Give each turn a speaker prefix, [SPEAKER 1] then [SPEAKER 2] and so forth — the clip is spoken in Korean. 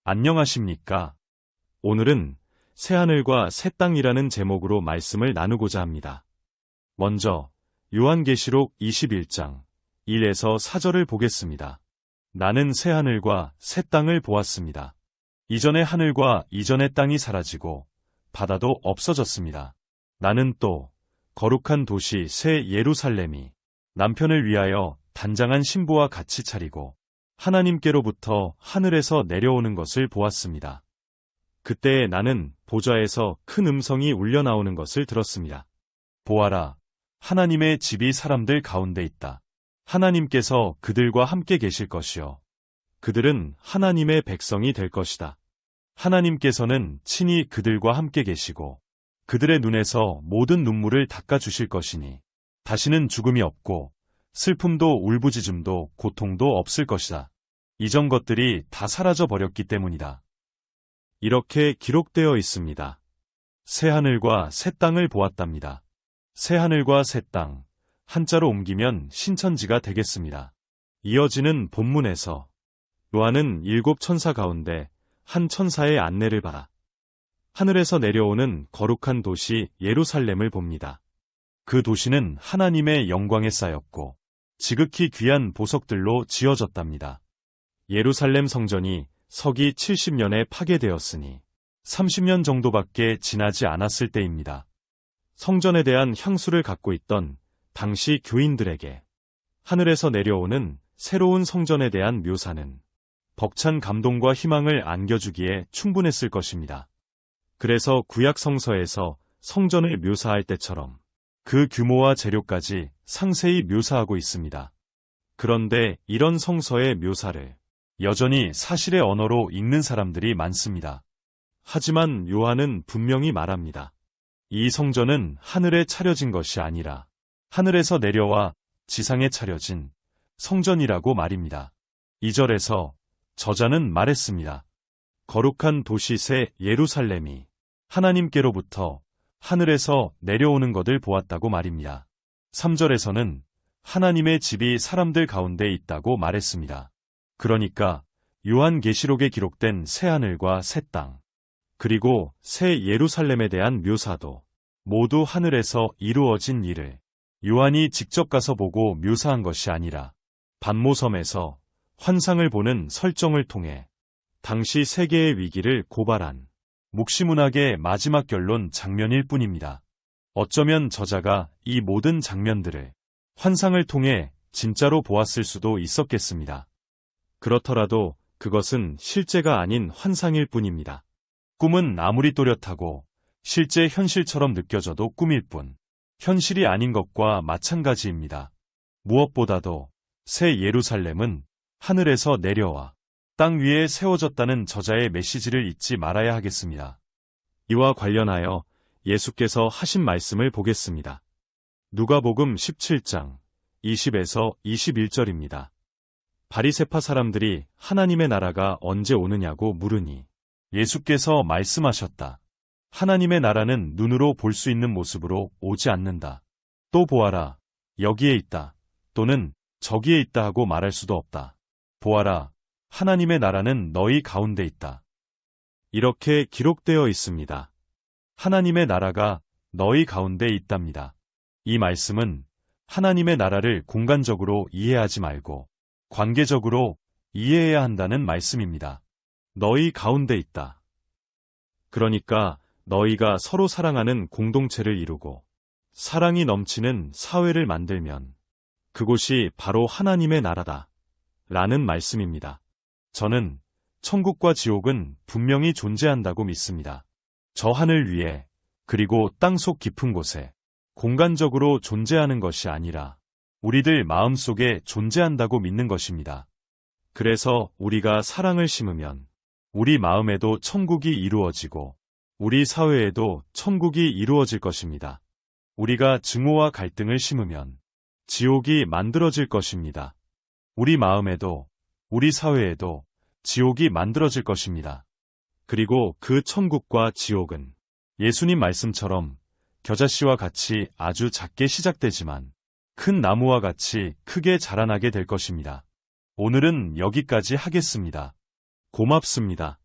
[SPEAKER 1] 안녕하십니까? 오늘은 새하늘과 새 땅이라는 제목으로 말씀을 나누고자 합니다. 먼저 요한계시록 21장 1에서 4절을 보겠습니다. 나는 새하늘과 새 땅을 보았습니다. 이전의 하늘과 이전의 땅이 사라지고 바다도 없어졌습니다. 나는 또 거룩한 도시 새 예루살렘이 남편을 위하여 단장한 신부와 같이 차리고 하나님께로부터 하늘에서 내려오는 것을 보았습니다. 그때 나는 보좌에서 큰 음성이 울려 나오는 것을 들었습니다. 보아라, 하나님의 집이 사람들 가운데 있다. 하나님께서 그들과 함께 계실 것이요. 그들은 하나님의 백성이 될 것이다. 하나님께서는 친히 그들과 함께 계시고 그들의 눈에서 모든 눈물을 닦아주실 것이니 다시는 죽음이 없고 슬픔도 울부짖음도 고통도 없을 것이다. 이전 것들이 다 사라져 버렸기 때문이다. 이렇게 기록되어 있습니다. 새하늘과 새 땅을 보았답니다. 새하늘과 새 땅, 한자로 옮기면 신천지가 되겠습니다. 이어지는 본문에서 요한은 7 천사 가운데 한 천사의 안내를 받아 하늘에서 내려오는 거룩한 도시 예루살렘을 봅니다. 그 도시는 하나님의 영광에 쌓였고 지극히 귀한 보석들로 지어졌답니다. 예루살렘 성전이 서기 70년에 파괴되었으니 30년 정도밖에 지나지 않았을 때입니다. 성전에 대한 향수를 갖고 있던 당시 교인들에게 하늘에서 내려오는 새로운 성전에 대한 묘사는 벅찬 감동과 희망을 안겨주기에 충분했을 것입니다. 그래서 구약 성서에서 성전을 묘사할 때처럼 그 규모와 재료까지 상세히 묘사하고 있습니다. 그런데 이런 성서의 묘사를 여전히 사실의 언어로 읽는 사람들이 많습니다. 하지만 요한은 분명히 말합니다. 이 성전은 하늘에 차려진 것이 아니라 하늘에서 내려와 지상에 차려진 성전이라고 말입니다. 2절에서 저자는 말했습니다. 거룩한 도시 새 예루살렘이 하나님께로부터 하늘에서 내려오는 것을 보았다고 말입니다. 3절에서는 하나님의 집이 사람들 가운데 있다고 말했습니다. 그러니까 요한계시록에 기록된 새하늘과 새 땅, 그리고 새 예루살렘에 대한 묘사도 모두 하늘에서 이루어진 일을 요한이 직접 가서 보고 묘사한 것이 아니라 반모섬에서 환상을 보는 설정을 통해 당시 세계의 위기를 고발한 묵시문학의 마지막 결론 장면일 뿐입니다. 어쩌면 저자가 이 모든 장면들을 환상을 통해 진짜로 보았을 수도 있었겠습니다. 그렇더라도 그것은 실제가 아닌 환상일 뿐입니다. 꿈은 아무리 또렷하고 실제 현실처럼 느껴져도 꿈일 뿐, 현실이 아닌 것과 마찬가지입니다. 무엇보다도 새 예루살렘은 하늘에서 내려와 땅 위에 세워졌다는 저자의 메시지를 잊지 말아야 하겠습니다. 이와 관련하여 예수께서 하신 말씀을 보겠습니다. 누가복음 17장 20에서 21절입니다. 바리새파 사람들이 하나님의 나라가 언제 오느냐고 물으니 예수께서 말씀하셨다. 하나님의 나라는 눈으로 볼 수 있는 모습으로 오지 않는다. 또 보아라, 여기에 있다. 또는 저기에 있다 하고 말할 수도 없다. 보아라, 하나님의 나라는 너희 가운데 있다. 이렇게 기록되어 있습니다. 하나님의 나라가 너희 가운데 있답니다. 이 말씀은 하나님의 나라를 공간적으로 이해하지 말고 관계적으로 이해해야 한다는 말씀입니다. 너희 가운데 있다. 그러니까 너희가 서로 사랑하는 공동체를 이루고 사랑이 넘치는 사회를 만들면 그곳이 바로 하나님의 나라다. 라는 말씀입니다. 저는 천국과 지옥은 분명히 존재한다고 믿습니다. 저 하늘 위에 그리고 땅속 깊은 곳에 공간적으로 존재하는 것이 아니라 우리들 마음속에 존재한다고 믿는 것입니다. 그래서 우리가 사랑을 심으면 우리 마음에도 천국이 이루어지고 우리 사회에도 천국이 이루어질 것입니다. 우리가 증오와 갈등을 심으면 지옥이 만들어질 것입니다. 우리 마음에도 우리 사회에도 지옥이 만들어질 것입니다. 그리고 그 천국과 지옥은 예수님 말씀처럼 겨자씨와 같이 아주 작게 시작되지만 큰 나무와 같이 크게 자라나게 될 것입니다. 오늘은 여기까지 하겠습니다. 고맙습니다.